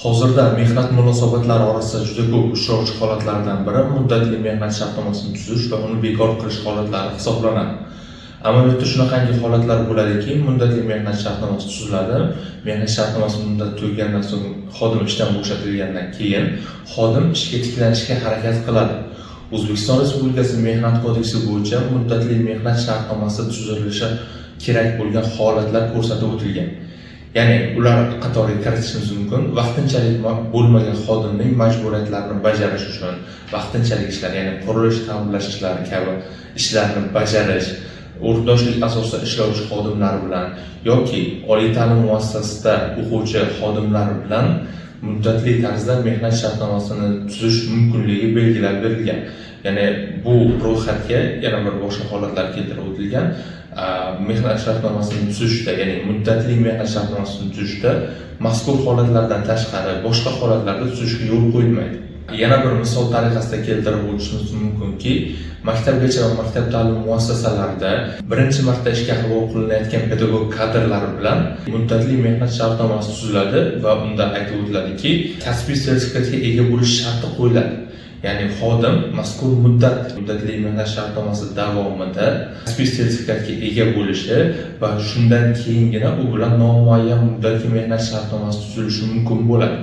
Hozirda mehnat munosabatlari orasida juda ko'p uchrovchi holatlardan biri muddatli mehnat shartnomasini tuzish va uni bekor qilish holatlari hisoblanadi. Amaliyotda shunaqangi holatlar bo'ladiki, muddatli mehnat shartnomasi tuziladi. Mehnat shartnomasi muddati tugagandan so'ng xodim ishdan bo'shatilgandan keyin xodim ishga tiklanishga harakat qiladi. O'zbekiston Respublikasi Mehnat kodeksi bo'yicha muddatli mehnat shartnomasi tuzilishi kerak bo'lgan holatlar ko'rsatib o'tilgan. Ya'ni ular qatoriga kiritishimiz mumkin. Vaqtinchalik bo'lmagan xodimning majburiyatlarini bajarish uchun vaqtinchalik ishlar, ya'ni qurilish ta'mirlash ishlari kabi ishlarni bajarish, o'rtoqlik asosida ishlovchi xodimlar bilan yoki oliy ta'lim muassasasida o'quvchi xodimlar bilan muddatli tarzda mehnat shartnomasini tuzish mumkinligi belgilab berilgan. Ya'ni bu ro'yxatga yana bir boshqa holatlar keltirib o'tilgan. Mehnat shartnomasini tuzishda, ya'ni muddatli mehnat shartnomasini tuzishda mazkur holatlardan tashqari boshqa holatlarda tuzishga yo'l qo'yilmaydi. Yana bir misol tariqasida keltirib o'tishimiz mumkinki, maktabgacha va maktab ta'lim muassasalarida birinchi marta ishga qabul qilinayotgan pedagog kadrlar bilan muddatli mehnat shartnomasi tuziladi va unda aytib o'tiladiki, kasbiy sertifikatga ega bo'lish sharti qo'yiladi. Ya'ni xodim mazkur muddatli mehnat shartnomasi davomida kasbiy sertifikatga ega bo'lishi va shundan keyingina u bilan nomuayyan muddatli mehnat shartnomasi tuzilishi mumkin bo'ladi.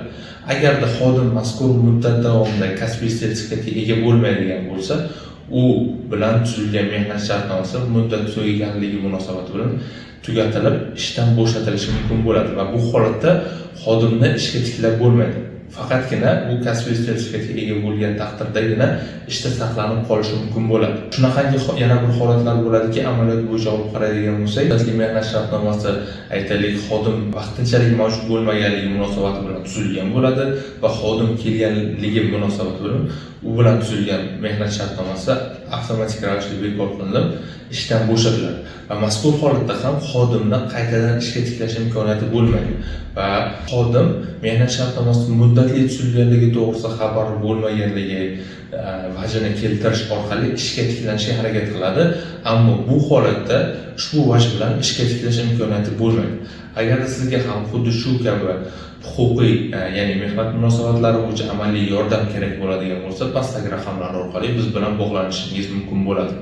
Agarda xodim mazkur muddat davomida kasbiy sertifikatga ega bo'lmaydigan bo'lsa, u bilan tuzilgan mehnat shartnomasi muddat tugaganligi munosabati bilan tugatilib, ishdan bo'shatilishi mumkin bo'ladi va bu holatda xodimni ishga tiklab bo'lmaydi. Faqatgina bu kasbiy sertifikatga ega bo'lgan taqdirdagina ishda saqlanib qolishi mumkin bo'ladi. Shunaqangi yana bir holatlar bo'ladiki, amaliyot bo'yicha olib qaraydigan bo'lsak, muddatli mehnat shartnomasi aytaylik, xodim vaqtinchalik mavjud bo'lmaganligi munosabati bilan tuzilgan bo'ladi va xodim kelganligi munosabati bilan u bilan tuzilgan mehnat shartnomasi avtomatik ravishda bekor qilinib, ishdan bo'shatiladi. Va mazkur holatda ham xodimni qaytadan ishga tiklash imkoniyati bo'lmaydi va xodim mehnat shartnomasi muddatli tuzilganligi to'g'risida xabari bo'lmaganligi vajini keltirish orqali ishga tiklanishga harakat qiladi. Ammo bu holatda ushbu vaj bilan ishga tiklash imkoniyati bo'lmaydi. Agar sizga ham xuddi shu kabi huquqiy, ya'ni mehnat munosabatlari bo'yicha amaliy yordam kerak bo'ladigan bo'lsa, pastdagi raqamlar orqali biz bilan bog'lanishingiz mumkin bo'ladi.